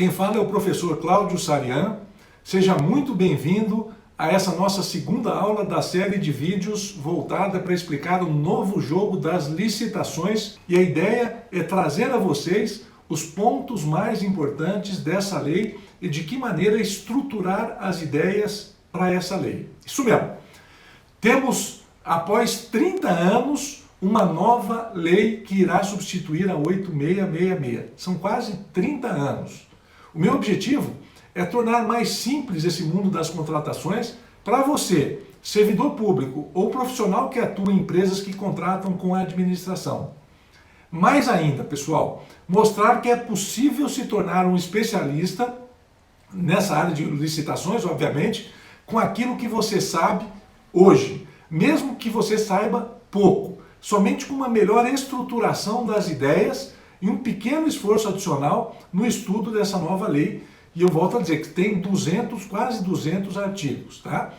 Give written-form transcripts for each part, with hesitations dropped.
Quem fala é o professor Cláudio Sarian. Seja muito bem-vindo a essa nossa segunda aula da série de vídeos voltada para explicar o novo jogo das licitações. E a ideia é trazer a vocês os pontos mais importantes dessa lei e de que maneira estruturar as ideias para essa lei. Isso mesmo. Temos, após 30 anos, uma nova lei que irá substituir a 8666. São quase 30 anos. O meu objetivo é tornar mais simples esse mundo das contratações para você, servidor público ou profissional que atua em empresas que contratam com a administração. Mais ainda, pessoal, mostrar que é possível se tornar um especialista nessa área de licitações, obviamente, com aquilo que você sabe hoje, mesmo que você saiba pouco, somente com uma melhor estruturação das ideias e um pequeno esforço adicional no estudo dessa nova lei. E eu volto a dizer que tem quase 200 artigos, tá?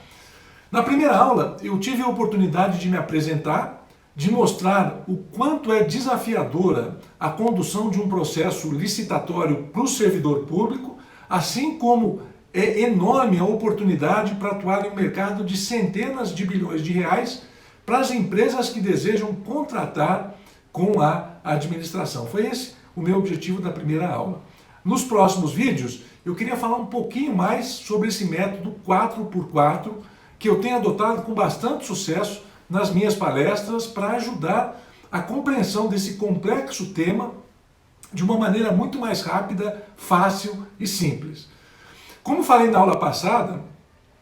Na primeira aula, eu tive a oportunidade de me apresentar, de mostrar o quanto é desafiadora a condução de um processo licitatório para o servidor público, assim como é enorme a oportunidade para atuar em um mercado de centenas de bilhões de reais para as empresas que desejam contratar com a administração. Foi esse o meu objetivo da primeira aula. Nos próximos vídeos, eu queria falar um pouquinho mais sobre esse método 4x4, que eu tenho adotado com bastante sucesso nas minhas palestras para ajudar a compreensão desse complexo tema de uma maneira muito mais rápida, fácil e simples. Como falei na aula passada,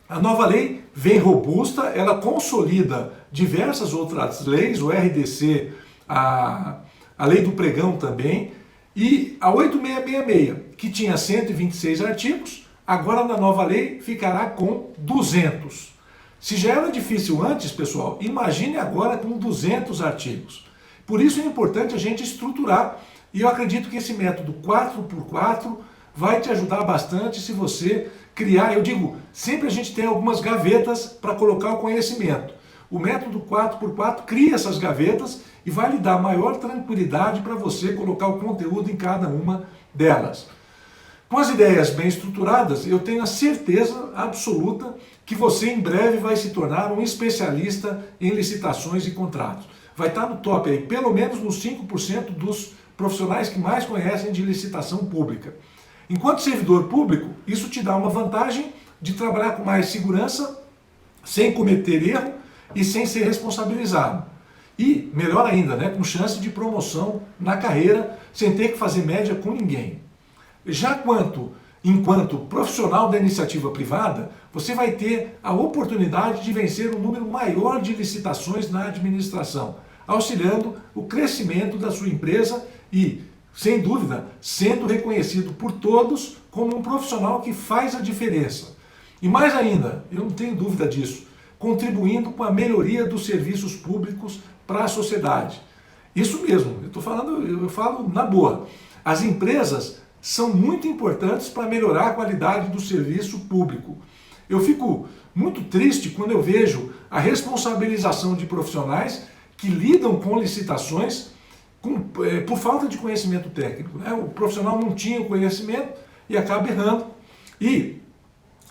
a nova lei vem robusta, ela consolida diversas outras leis, o RDC, a lei do pregão também, e a 8666, que tinha 126 artigos, agora na nova lei ficará com 200. Se já era difícil antes, pessoal, imagine agora com 200 artigos. Por isso é importante a gente estruturar, e eu acredito que esse método 4x4 vai te ajudar bastante se você criar, eu digo, sempre a gente tem algumas gavetas para colocar o conhecimento. O método 4x4 cria essas gavetas e vai lhe dar maior tranquilidade para você colocar o conteúdo em cada uma delas. Com as ideias bem estruturadas, eu tenho a certeza absoluta que você em breve vai se tornar um especialista em licitações e contratos. Vai estar no top aí, pelo menos nos 5% dos profissionais que mais conhecem de licitação pública. Enquanto servidor público, isso te dá uma vantagem de trabalhar com mais segurança, sem cometer erro e sem ser responsabilizado. E, melhor ainda, né, com chance de promoção na carreira, sem ter que fazer média com ninguém. Já enquanto profissional da iniciativa privada, você vai ter a oportunidade de vencer um número maior de licitações na administração, auxiliando o crescimento da sua empresa e, sem dúvida, sendo reconhecido por todos como um profissional que faz a diferença. E mais ainda, eu não tenho dúvida disso, contribuindo com a melhoria dos serviços públicos para a sociedade. Isso mesmo, eu falo na boa. As empresas são muito importantes para melhorar a qualidade do serviço público. Eu fico muito triste quando eu vejo a responsabilização de profissionais que lidam com licitações por falta de conhecimento técnico, né? O profissional não tinha o conhecimento e acaba errando. E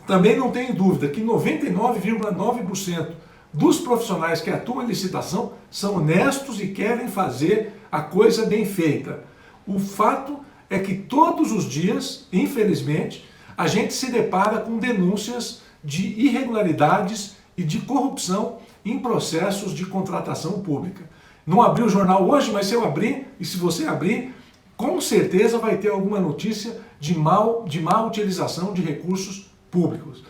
também não tenho dúvida que 99,9% dos profissionais que atuam em licitação são honestos e querem fazer a coisa bem feita. O fato é que todos os dias, infelizmente, a gente se depara com denúncias de irregularidades e de corrupção em processos de contratação pública. Não abri o jornal hoje, mas se eu abrir, e se você abrir, com certeza vai ter alguma notícia de má utilização de recursos públicos.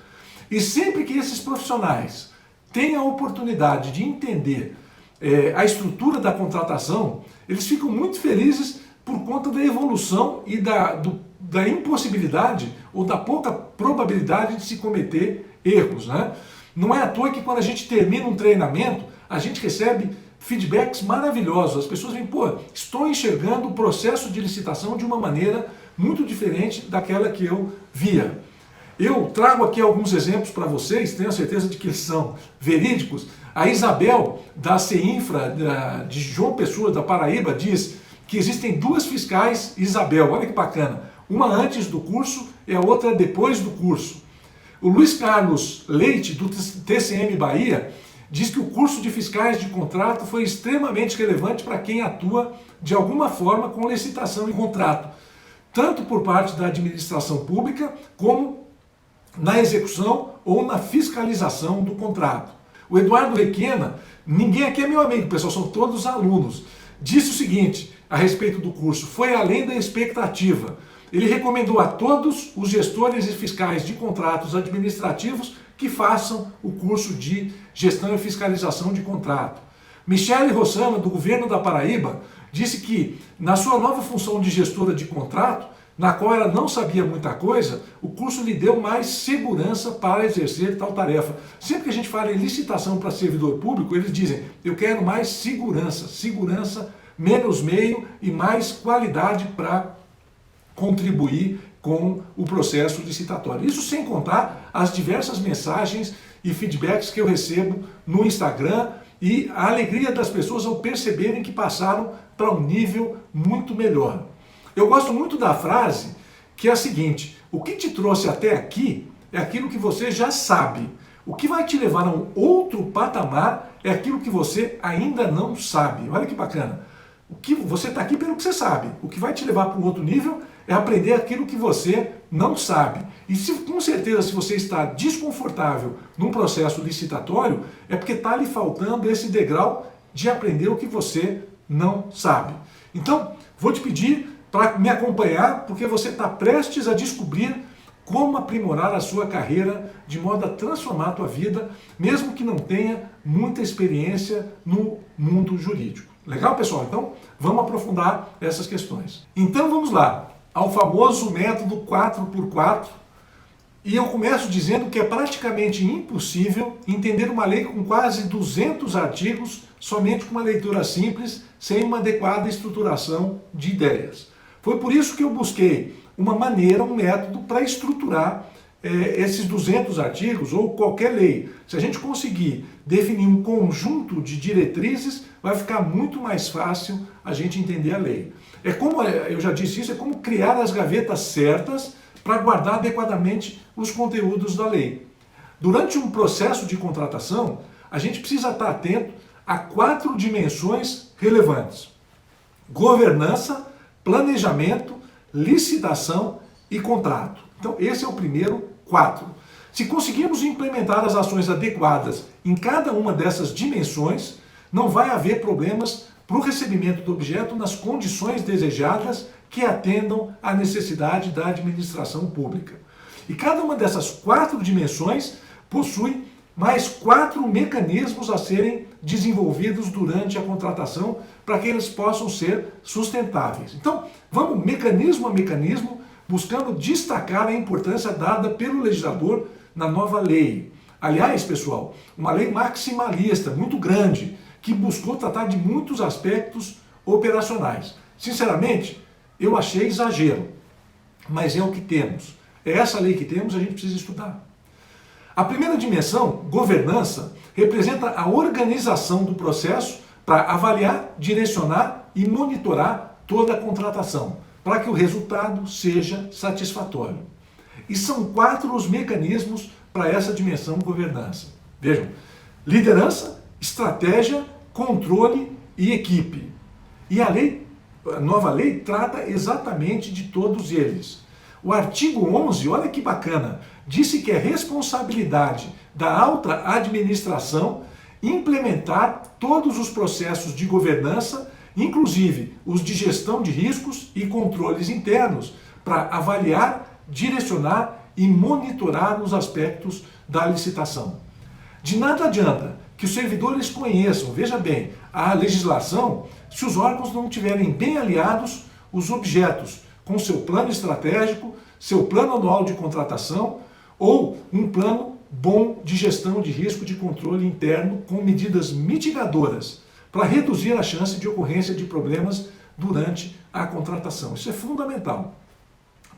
E sempre que esses profissionais têm a oportunidade de entender a estrutura da contratação, eles ficam muito felizes por conta da evolução e da impossibilidade ou da pouca probabilidade de se cometer erros, né? Não é à toa que quando a gente termina um treinamento, a gente recebe feedbacks maravilhosos. As pessoas dizem, pô, estou enxergando o processo de licitação de uma maneira muito diferente daquela que eu via. Eu trago aqui alguns exemplos para vocês, tenho certeza de que eles são verídicos. A Isabel, da CEINFRA, de João Pessoa, da Paraíba, diz que existem duas fiscais Isabel, olha que bacana. Uma antes do curso e a outra depois do curso. O Luiz Carlos Leite, do TCM Bahia, diz que o curso de fiscais de contrato foi extremamente relevante para quem atua de alguma forma com licitação e contrato, tanto por parte da administração pública como na execução ou na fiscalização do contrato. O Eduardo Requena, ninguém aqui é meu amigo, pessoal, são todos alunos, disse o seguinte a respeito do curso: foi além da expectativa. Ele recomendou a todos os gestores e fiscais de contratos administrativos que façam o curso de gestão e fiscalização de contrato. Michele Rossana, do governo da Paraíba, disse que na sua nova função de gestora de contrato, na qual ela não sabia muita coisa, o curso lhe deu mais segurança para exercer tal tarefa. Sempre que a gente fala em licitação para servidor público, eles dizem: eu quero mais segurança, menos meio e mais qualidade para contribuir com o processo licitatório. Isso sem contar as diversas mensagens e feedbacks que eu recebo no Instagram e a alegria das pessoas ao perceberem que passaram para um nível muito melhor. Eu gosto muito da frase que é a seguinte: o que te trouxe até aqui é aquilo que você já sabe. O que vai te levar a um outro patamar é aquilo que você ainda não sabe. Olha que bacana. O que você está aqui pelo que você sabe. O que vai te levar para um outro nível é aprender aquilo que você não sabe. E com certeza, se você está desconfortável num processo licitatório, é porque está lhe faltando esse degrau de aprender o que você não sabe. Então, vou te pedir para me acompanhar, porque você está prestes a descobrir como aprimorar a sua carreira de modo a transformar a tua vida, mesmo que não tenha muita experiência no mundo jurídico. Legal, pessoal? Então, vamos aprofundar essas questões. Então, vamos lá ao famoso método 4x4, e eu começo dizendo que é praticamente impossível entender uma lei com quase 200 artigos somente com uma leitura simples, sem uma adequada estruturação de ideias. Foi por isso que eu busquei uma maneira, um método para estruturar esses 200 artigos ou qualquer lei. Se a gente conseguir definir um conjunto de diretrizes, vai ficar muito mais fácil a gente entender a lei. É como, eu já disse isso, é como criar as gavetas certas para guardar adequadamente os conteúdos da lei. Durante um processo de contratação, a gente precisa estar atento a 4 dimensões relevantes: governança, planejamento, licitação e contrato. Então, esse é o primeiro 4. Se conseguirmos implementar as ações adequadas em cada uma dessas dimensões, não vai haver problemas para o recebimento do objeto nas condições desejadas que atendam à necessidade da administração pública. E cada uma dessas 4 dimensões possui mais 4 mecanismos a serem desenvolvidos durante a contratação para que eles possam ser sustentáveis. Então, vamos mecanismo a mecanismo, buscando destacar a importância dada pelo legislador na nova lei. Aliás, pessoal, uma lei maximalista, muito grande, que buscou tratar de muitos aspectos operacionais. Sinceramente, eu achei exagero, mas é o que temos. É essa lei que temos, a gente precisa estudar. A primeira dimensão, governança, representa a organização do processo para avaliar, direcionar e monitorar toda a contratação, para que o resultado seja satisfatório. E são 4 os mecanismos para essa dimensão governança. Vejam: liderança, estratégia, controle e equipe. E a nova lei trata exatamente de todos eles. O artigo 11, olha que bacana, disse que é responsabilidade da alta administração implementar todos os processos de governança, inclusive os de gestão de riscos e controles internos, para avaliar, direcionar e monitorar os aspectos da licitação. De nada adianta que os servidores conheçam, veja bem, a legislação, se os órgãos não tiverem bem aliados os objetos com seu plano estratégico, seu plano anual de contratação ou um plano bom de gestão de risco de controle interno com medidas mitigadoras para reduzir a chance de ocorrência de problemas durante a contratação. Isso é fundamental.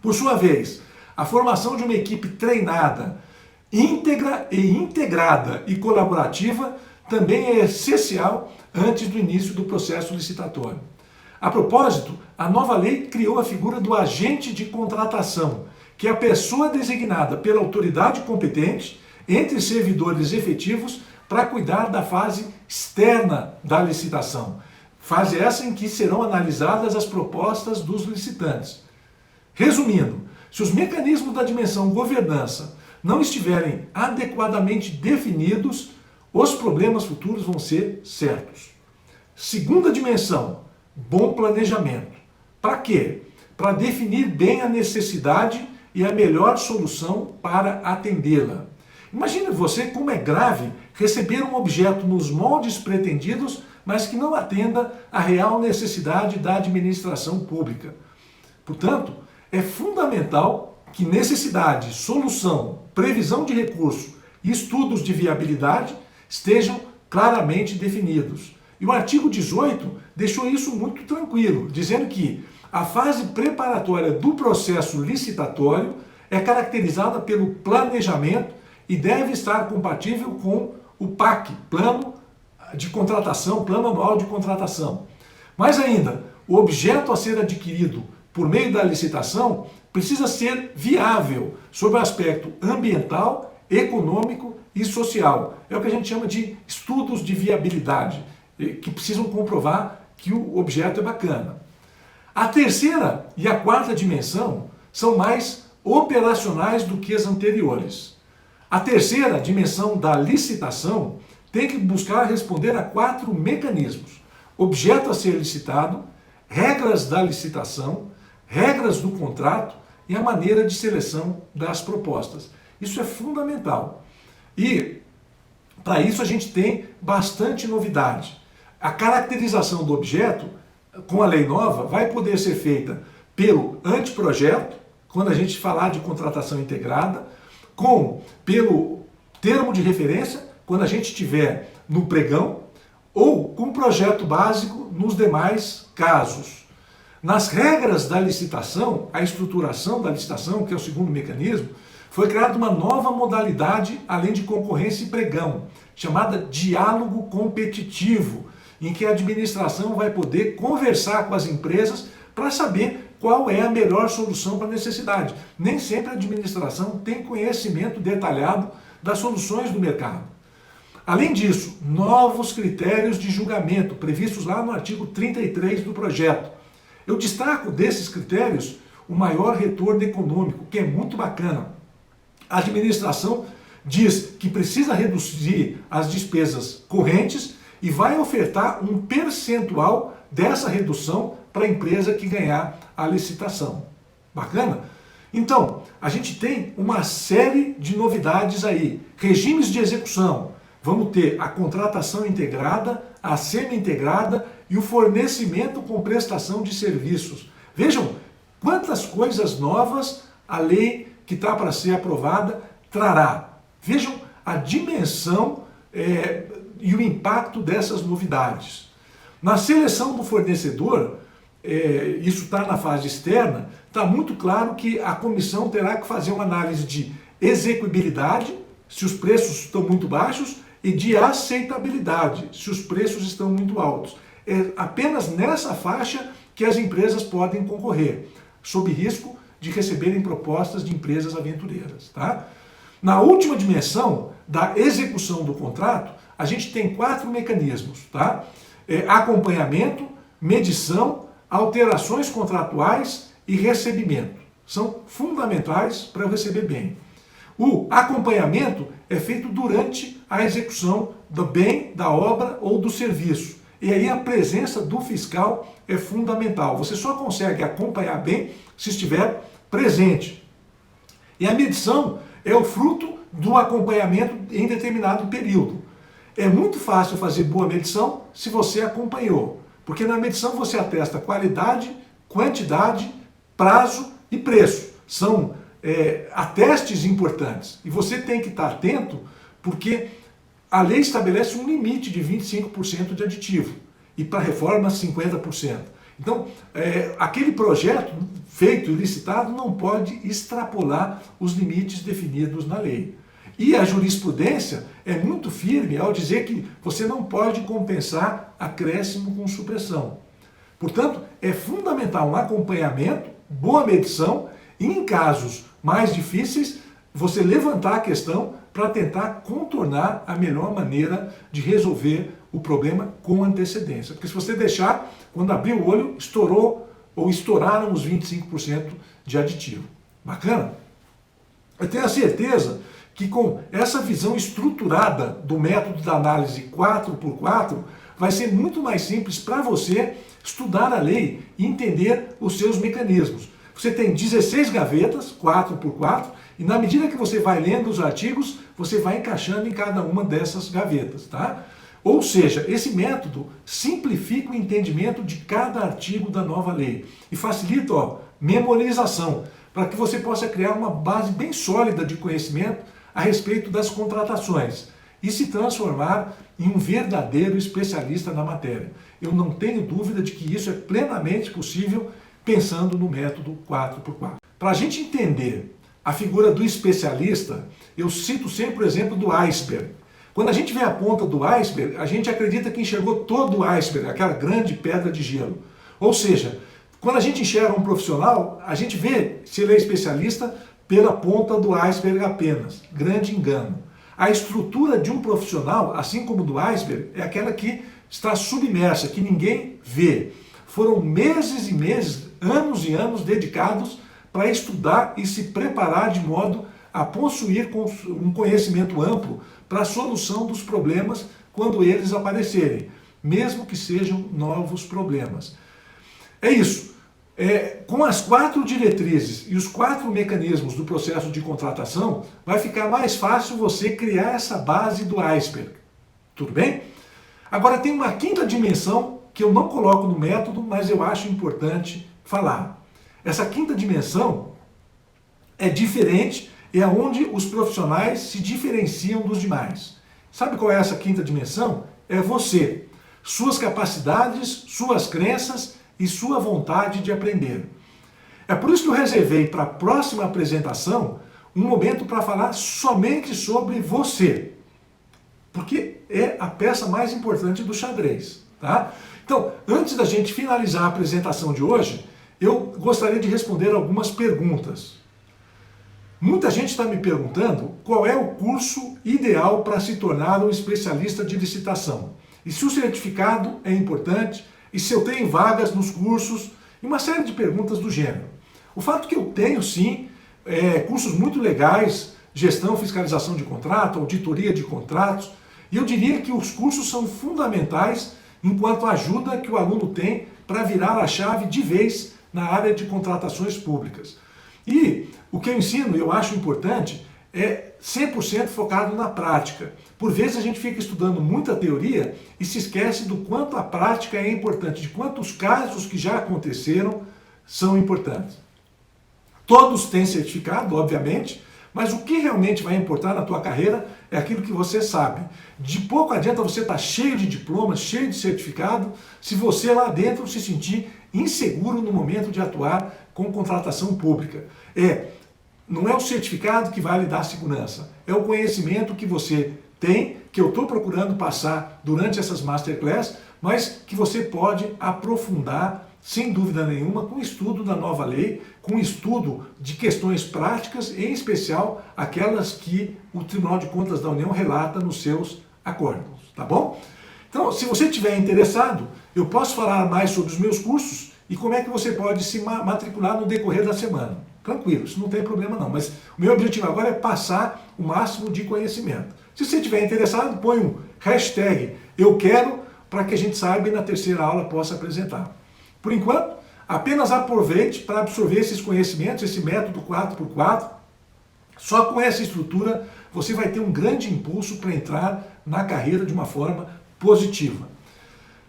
Por sua vez, a formação de uma equipe treinada, íntegra e integrada e colaborativa também é essencial antes do início do processo licitatório. A propósito, a nova lei criou a figura do agente de contratação, que é a pessoa designada pela autoridade competente entre servidores efetivos para cuidar da fase externa da licitação. Fase essa em que serão analisadas as propostas dos licitantes. Resumindo, se os mecanismos da dimensão governança não estiverem adequadamente definidos, os problemas futuros vão ser certos. Segunda dimensão, bom planejamento. Para quê? Para definir bem a necessidade e a melhor solução para atendê-la. Imagine você como é grave receber um objeto nos moldes pretendidos, mas que não atenda à real necessidade da administração pública. Portanto, é fundamental que necessidade, solução, previsão de recurso e estudos de viabilidade estejam claramente definidos. E o artigo 18 deixou isso muito tranquilo, dizendo que a fase preparatória do processo licitatório é caracterizada pelo planejamento e deve estar compatível com o PAC, Plano de Contratação, Plano Anual de Contratação. Mais ainda, o objeto a ser adquirido por meio da licitação precisa ser viável sob o aspecto ambiental, econômico e social. É o que a gente chama de estudos de viabilidade, que precisam comprovar que o objeto é bacana. A terceira e a quarta dimensão são mais operacionais do que as anteriores. A terceira dimensão da licitação tem que buscar responder a 4 mecanismos: objeto a ser licitado, regras da licitação, regras do contrato e a maneira de seleção das propostas. Isso é fundamental. E para isso a gente tem bastante novidade. A caracterização do objeto, com a lei nova, vai poder ser feita pelo anteprojeto, quando a gente falar de contratação integrada, pelo termo de referência, quando a gente estiver no pregão, ou com projeto básico nos demais casos. Nas regras da licitação, a estruturação da licitação, que é o segundo mecanismo, foi criada uma nova modalidade, além de concorrência e pregão, chamada diálogo competitivo, em que a administração vai poder conversar com as empresas para saber qual é a melhor solução para a necessidade. Nem sempre a administração tem conhecimento detalhado das soluções do mercado. Além disso, novos critérios de julgamento, previstos lá no artigo 33 do projeto. Eu destaco desses critérios o maior retorno econômico, que é muito bacana. A administração diz que precisa reduzir as despesas correntes e vai ofertar um percentual dessa redução para a empresa que ganhar a licitação. Bacana? Então, a gente tem uma série de novidades aí. Regimes de execução. Vamos ter a contratação integrada, a semi-integrada e o fornecimento com prestação de serviços. Vejam quantas coisas novas a lei que está para ser aprovada trará. Vejam a dimensão e o impacto dessas novidades. Na seleção do fornecedor, isso está na fase externa, está muito claro que a comissão terá que fazer uma análise de execuibilidade, se os preços estão muito baixos, e de aceitabilidade, se os preços estão muito altos. É apenas nessa faixa que as empresas podem concorrer, sob risco de receberem propostas de empresas aventureiras. Tá? Na última dimensão da execução do contrato, a gente tem 4 mecanismos. Tá? Acompanhamento, medição, alterações contratuais e recebimento. São fundamentais para eu receber bem. O acompanhamento é feito durante a execução do bem, da obra ou do serviço. E aí a presença do fiscal é fundamental. Você só consegue acompanhar bem se estiver presente. E a medição é o fruto do acompanhamento em determinado período. É muito fácil fazer boa medição se você acompanhou. Porque na medição você atesta qualidade, quantidade, prazo e preço. São atestes importantes. E você tem que estar atento porque a lei estabelece um limite de 25% de aditivo. E para reforma, 50%. Então, aquele projeto feito e licitado não pode extrapolar os limites definidos na lei. E a jurisprudência é muito firme ao dizer que você não pode compensar acréscimo com supressão. Portanto, é fundamental um acompanhamento, boa medição e, em casos mais difíceis, você levantar a questão para tentar contornar a melhor maneira de resolver o problema com antecedência. Porque se você deixar, quando abrir o olho, estourou ou estouraram os 25% de aditivo. Bacana? Eu tenho a certeza que com essa visão estruturada do método da análise 4x4, vai ser muito mais simples para você estudar a lei e entender os seus mecanismos. Você tem 16 gavetas, 4x4, e na medida que você vai lendo os artigos, você vai encaixando em cada uma dessas gavetas, tá? Ou seja, esse método simplifica o entendimento de cada artigo da nova lei e facilita a memorização, para que você possa criar uma base bem sólida de conhecimento a respeito das contratações e se transformar em um verdadeiro especialista na matéria. Eu não tenho dúvida de que isso é plenamente possível pensando no método 4x4. Para a gente entender a figura do especialista, eu cito sempre o exemplo do iceberg. Quando a gente vê a ponta do iceberg, a gente acredita que enxergou todo o iceberg, aquela grande pedra de gelo. Ou seja, quando a gente enxerga um profissional, a gente vê se ele é especialista pela ponta do iceberg apenas. Grande engano. A estrutura de um profissional, assim como do iceberg, é aquela que está submersa, que ninguém vê. Foram meses e meses, anos e anos dedicados para estudar e se preparar de modo a possuir um conhecimento amplo para a solução dos problemas quando eles aparecerem, mesmo que sejam novos problemas. É isso. Com as 4 diretrizes e os 4 mecanismos do processo de contratação, vai ficar mais fácil você criar essa base do iceberg. Tudo bem? Agora tem uma 5ª dimensão que eu não coloco no método, mas eu acho importante falar. Essa 5ª dimensão é diferente, é onde os profissionais se diferenciam dos demais. Sabe qual é essa 5ª dimensão? É você, suas capacidades, suas crenças e sua vontade de aprender. É por isso que eu reservei para a próxima apresentação um momento para falar somente sobre você, porque é a peça mais importante do xadrez, tá? Então, antes da gente finalizar a apresentação de hoje, eu gostaria de responder algumas perguntas. Muita gente está me perguntando qual é o curso ideal para se tornar um especialista de licitação. E se o certificado é importante, e se eu tenho vagas nos cursos, e uma série de perguntas do gênero. O fato que eu tenho, sim, cursos muito legais, gestão, fiscalização de contrato, auditoria de contratos, e eu diria que os cursos são fundamentais enquanto ajuda que o aluno tem para virar a chave de vez na área de contratações públicas. E o que eu ensino, eu acho importante, é 100% focado na prática. Por vezes a gente fica estudando muita teoria e se esquece do quanto a prática é importante, de quantos casos que já aconteceram são importantes. Todos têm certificado, obviamente, mas o que realmente vai importar na tua carreira é aquilo que você sabe. De pouco adianta você estar cheio de diplomas, cheio de certificado, se você lá dentro se sentir inseguro no momento de atuar com contratação pública. Não é o certificado que vai lhe dar segurança, é o conhecimento que você tem, que eu estou procurando passar durante essas masterclass, mas que você pode aprofundar, sem dúvida nenhuma, com o estudo da nova lei, com o estudo de questões práticas, em especial aquelas que o Tribunal de Contas da União relata nos seus acordos, tá bom? Então, se você estiver interessado, eu posso falar mais sobre os meus cursos e como é que você pode se matricular no decorrer da semana. Tranquilo, isso não tem problema não, mas o meu objetivo agora é passar o máximo de conhecimento. Se você estiver interessado, põe um hashtag eu quero para que a gente saiba e na terceira aula possa apresentar. Por enquanto, apenas aproveite para absorver esses conhecimentos, esse método 4x4. Só com essa estrutura você vai ter um grande impulso para entrar na carreira de uma forma positiva.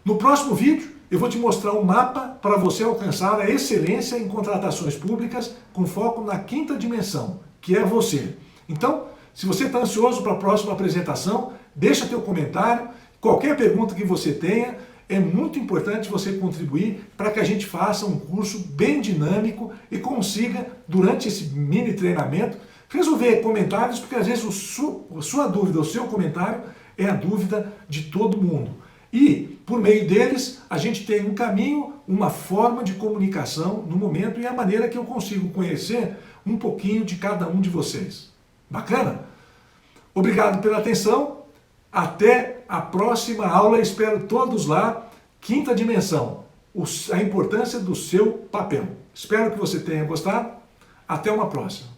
No próximo vídeo, eu vou te mostrar um mapa para você alcançar a excelência em contratações públicas com foco na 5ª dimensão, que é você. Então, se você está ansioso para a próxima apresentação, deixa teu comentário, qualquer pergunta que você tenha, é muito importante você contribuir para que a gente faça um curso bem dinâmico e consiga, durante esse mini treinamento, resolver comentários, porque às vezes a sua dúvida, o seu comentário é a dúvida de todo mundo. E, por meio deles, a gente tem um caminho, uma forma de comunicação no momento e a maneira que eu consigo conhecer um pouquinho de cada um de vocês. Bacana? Obrigado pela atenção. Até a próxima aula. Espero todos lá. Quinta dimensão. A importância do seu papel. Espero que você tenha gostado. Até uma próxima.